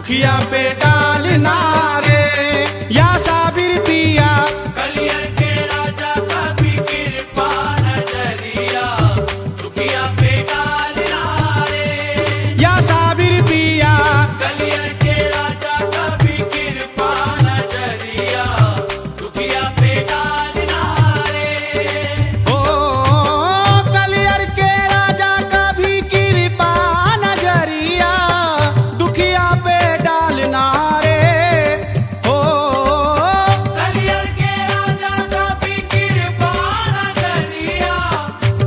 दुखिया पे डालना रे या साबिर पिया। कलियर के राजा का भी कृपा नजरिया दुखिया पे डालना रे या साबिर पिया। कलियर के राजा का भी कृपा नजरिया दुखिया पे डालना रे ओ कलियर के राजा का भी कृपा नजरिया दुखिया पे डालना रे। ओ कलियर के राजा का भी कृपा नजरिया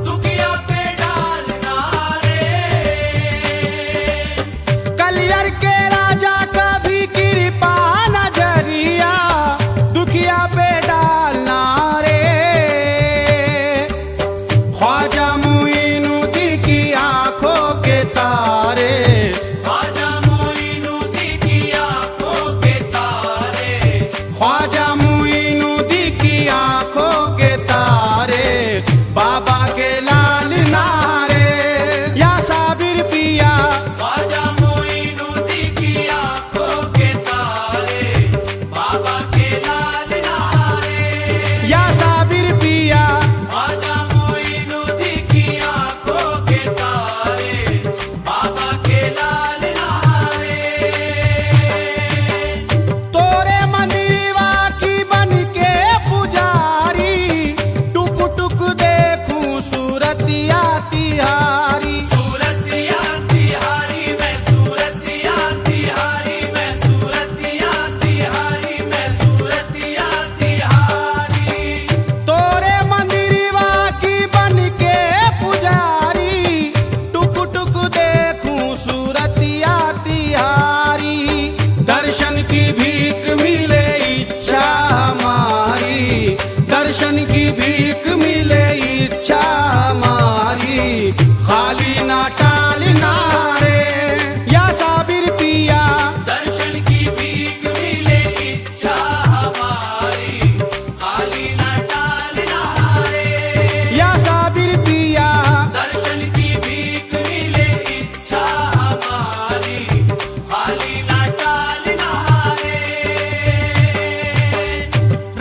दुखिया पे डालना रे कलियर के राजा का भी कृपा नजरिया दुखिया पे डालना रे। ख्वाजा मुइनुद्दीन की आंखों के तारे। ख्वाजा मुइनुद्दीन की आंखों के तारे ख्वाजा मुइनुद्दीन की आंखों के तारे बाबा के लाल नारे या साबिर पिया। ख्वाजा मुइनुद्दीन की आंखों के तारे बाबा के लाल नारे या साबिर पिया। ख्वाजा मुइनुद्दीन की आंखों के तारे बाबा के लाल नारे तोरे मंदिरवा की बन के पुजारी टुक टुक देखूं सूरतिया तिहारी। सूरतिया तिहारी मैं सूरतिया तिहारी मैं सूरतिया तिहारी मैं सूरतिया तिहारी तोरे मंदिरवा की बन के पुजारी टुक टुक देखूं सूरतिया तिहारी। दर्शन की भीख मिले इच्छा हमारी। दर्शन की भीख मिले इच्छा हमारी। खाली ना टालना रे या साबिर पिया। दर्शन की भीख मिले इच्छा हमारी खाली न टालना रे या साबिर पिया। दर्शन की भीख मिले इच्छा हमारी खाली न टालना रे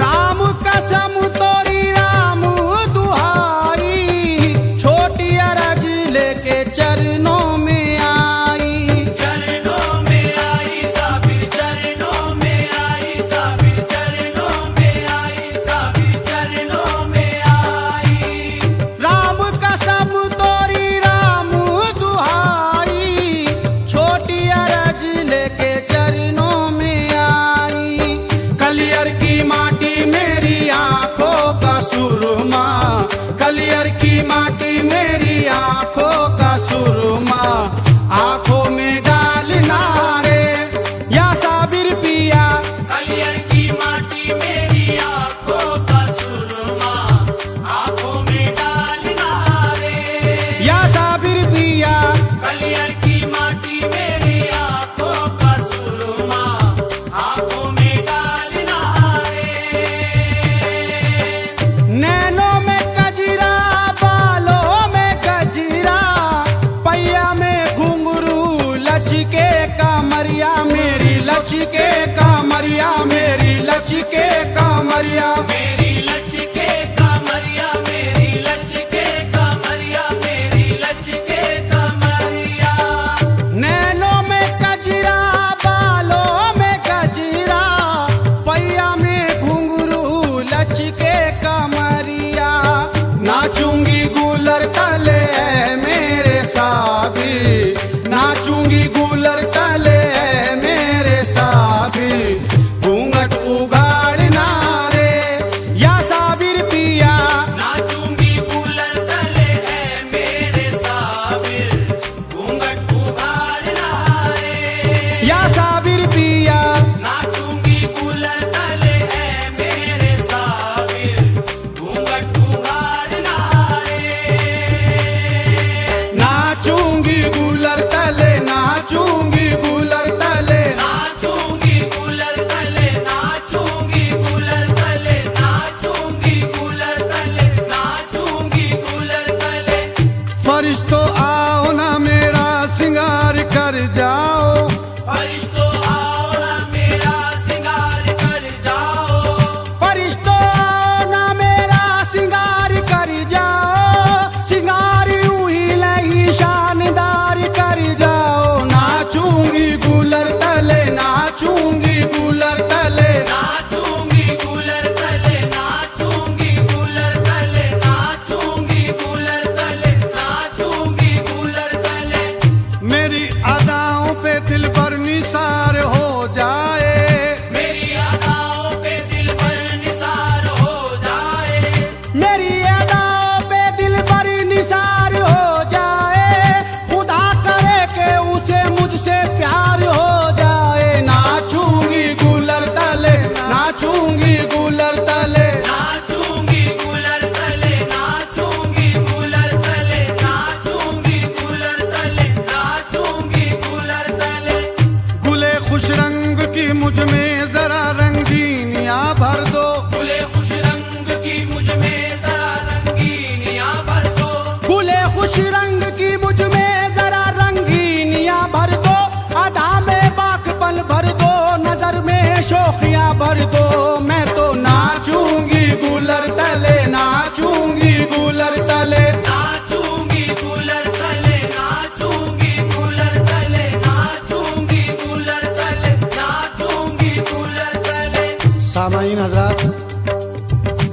राम कसम तोरी राम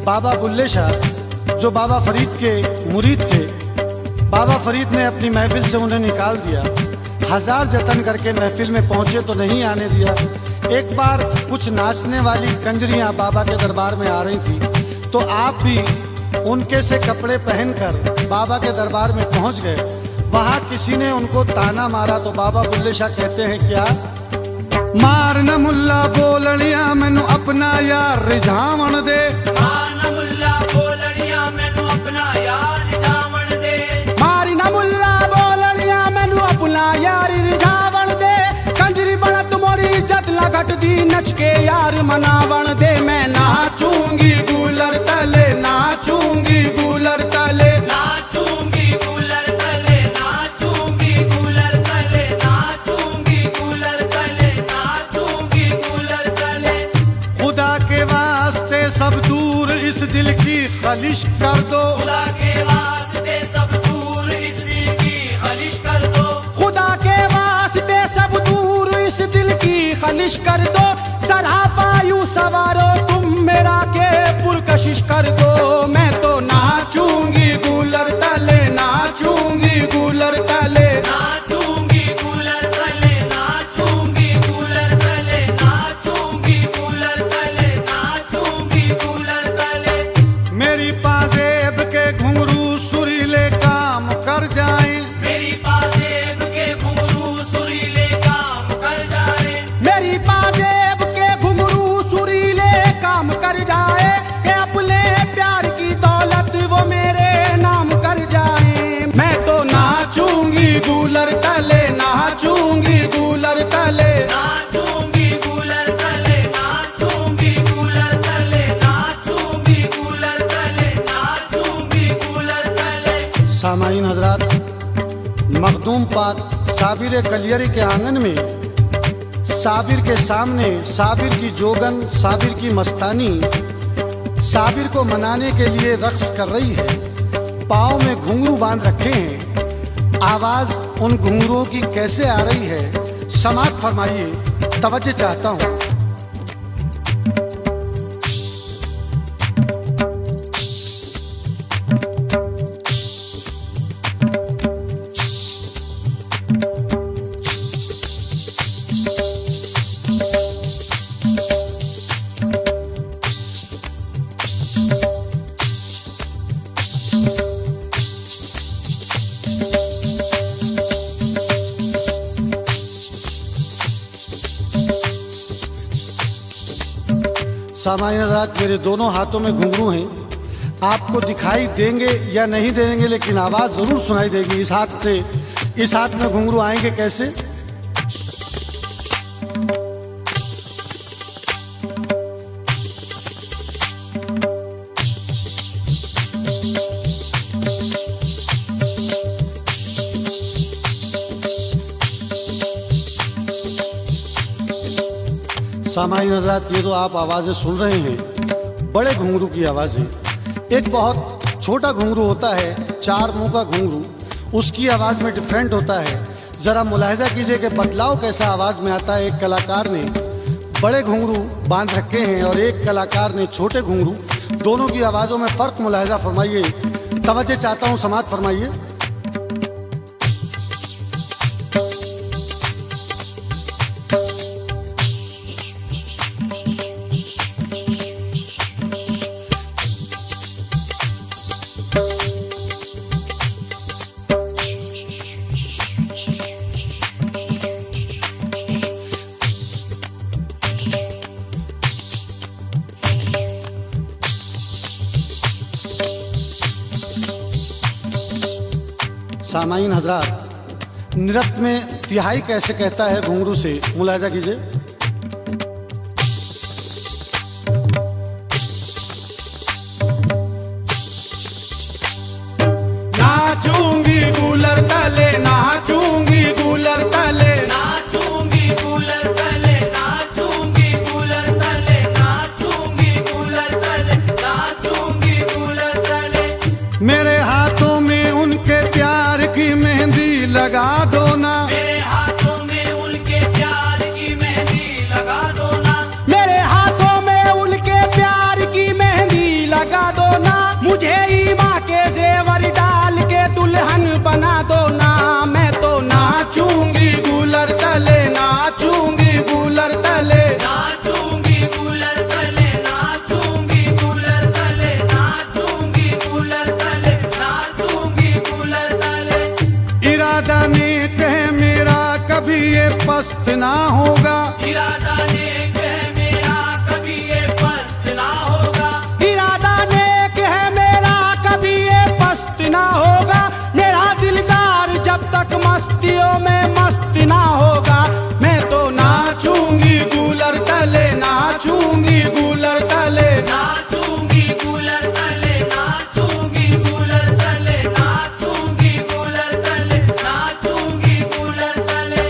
बाबा बुल्ले शाह जो बाबा फरीद के मुरीद थे, बाबा फरीद ने अपनी महफिल से उन्हें निकाल दिया। हजार जतन करके महफिल में पहुँचे तो नहीं आने दिया। एक बार कुछ नाचने वाली कंजरियाँ बाबा के दरबार में आ रही थी, तो आप भी उनके से कपड़े पहनकर बाबा के दरबार में पहुँच गए। वहाँ किसी ने उनको ताना मारा तो बाबा बुल्ले शाह कहते हैं क्या, मार न मुल्ला बोलड़िया मैनू अपना यार रिझावण दे, मार न मुल्ला बोलड़िया मैनू अपना यार रिझावण दे, मारी न मुल्ला बोलड़िया मैनू अपना यार रिझावण दे, कंजरी बनत मोरी इज्जत ला घट दी नच के यार मनावण दे। मैं नाचूंगी गूलर तले, नाचूंगी गूलर तले, नाचूंगी गूलर तले, नाचूंगी गूलर तले, नाचूंगी गूलर तले, नाचूंगी गूलर तले। खुदा के वास्ते सब दूर इस दिल की खलिश कर दो, खुदा के वास्ते सब दूर इस दिल की खलिश कर दो, खुदा के वास्ते सब दूर इस दिल की खलिश कर दो। सरापा यूं सवारो तुम मेरा के पुरकशिश कर दो। मैं तो नाचूंगी गूलर तले, नाचूंगी गूलर तले, नाचूंगी गूलर तले, नाचूंगी गूलर तले, नाचूंगी गूलर तले, नाचूंगी गूलर तले। मेरी पाजेब के घुंघरू सुरीले काम कर जाएं, मेरी पाजेब के घुंघरू सुरीले काम कर जाए, मेरी पाजेब के घुंघरू सुरीले काम कर जाए, कि अपने प्यार की दौलत वो मेरे नाम कर जाए। मैं तो नाचूंगी गूलर तले, नाचूंगी गूलर तले, नाचूंगी गूलर तले, नाचूंगी गूलर तले, नाचूंगी गूलर तले, नाचूंगी गूलर तले। सामाईन हजरात, मखदूम पाक साबिर कलियरी के आंगन में साबिर के सामने साबिर की जोगन, साबिर की मस्तानी साबिर को मनाने के लिए रक्स कर रही है। पाँव में घुंघरू बांध रखे हैं। आवाज उन घुंघरुओं की कैसे आ रही है, समात फरमाइए, तवज्जो चाहता हूँ। सामान्य हज़रात, मेरे दोनों हाथों में घुंघरू हैं। आपको दिखाई देंगे या नहीं देंगे, लेकिन आवाज़ ज़रूर सुनाई देगी। इस हाथ से इस हाथ में घुंघरू आएंगे कैसे? सामान्य हज़रात, ये तो आप आवाज़ें सुन रहे हैं, बड़े घुंघरू की आवाज़ें। एक बहुत छोटा घुंघरू होता है, 4 मुंह का घुंघरू, उसकी आवाज़ में डिफरेंट होता है। ज़रा मुलाहिजा कीजिए कि बदलाव कैसा आवाज़ में आता है। एक कलाकार ने बड़े घुंघरू बांध रखे हैं और एक कलाकार ने छोटे घुंघरू। दोनों की आवाज़ों में फ़र्क मुलाहिजा फरमाइए, तवज्जो चाहता हूँ, समात फरमाइए। सामाईन हजरात, नृत्य में तिहाई कैसे कहता है घुंघरू से, मुलाहिजा कीजिए। नाचूंगी गूलर तले, नाचूंगी गूलर तले, नाचूंगी गूलर तले, नाचूंगी गूलर तले, नाचूंगी गूलर तले, नाचूंगी गूलर तले। मेरे हाथों में उनके प्यार की मेहंदी लगा दो ना, मेरे हाथों में उनके प्यार की मेहंदी लगा दो ना, मेरे हाथों में उनके प्यार की मेहंदी लगा दो ना, मुझे ईमा के जेवर डाल के दुल्हन बना दो ना। मैं तो नाचूंगी कूलर तले, नाचूंगी कूलर तले, नाचूंगी कूलर तले, नाचूंगी कूलर तले, नाचूंगी कूलर तले, नाचूंगी कूलर तले। इरादा नेक है मेरा कभी ये पस्त ना होगा, इरादा नेक है मेरा कभी ये पस्त ना होगा, इरादा नेक है मेरा कभी ये पस्त ना होगा। मेरा दिलदार जब तक मस्तियों में मस्त ना होगा। मैं तो नाचूंगी कूलर तले, नाचूंगी कूलर तले, नाचूंगी कूलर तले, नाचूंगी कूलर तले, नाचूंगी कूलर तले, नाचूंगी कूलर तले।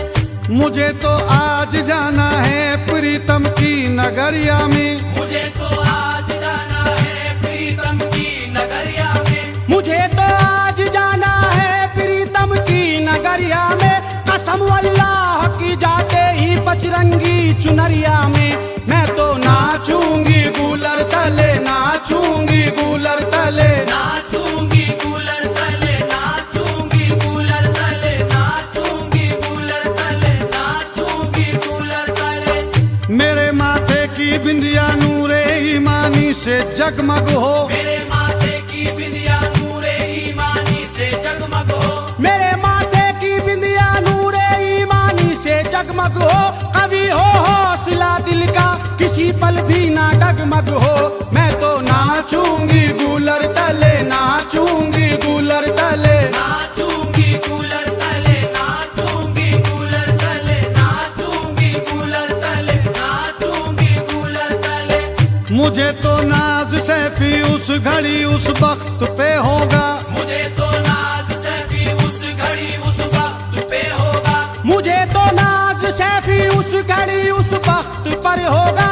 मुझे तो आज जाना है प्रीतम की नगरिया में, मुझे तो आज जाना है प्रीतम की नगरिया में, मुझे तो आज जाना है प्रीतम की नगरिया में। कसम अल्लाह की जाते ही बजरंगी चुनरिया में। मैं तो नाचूंगी कूलर तले, नाचूंगी कूलर तले, नाचूंगी कूलर तले, नाचूंगी कूलर तले, नाचूंगी कूलर तले, नाचूंगी कूलर तले। मेरे माथे की बिंदिया नूरे ईमानी से जगमग हो, मेरे माथे की बिंदिया नूरे ईमानी से जगमग हो, मेरे माथे की बिंदिया नूरे ईमानी से जगमग हो। कभी हो हौसला दिल का किसी पल भी ना डगमग हो। मैं तो नाचूंगी कूलर तले, नाचूंगी कूलर तले, नाचूंगी कूलर तले, नाचूंगी कूलर तले, नाचूंगी कूलर तले, नाचूंगी कूलर तले। मुझे तो नाज सैफी उस घड़ी उस वक्त पे होगा, मुझे तो नाज सैफी उस घड़ी उस वक्त पे होगा, मुझे तो नाज सैफी उस घड़ी उस वक्त पर होगा।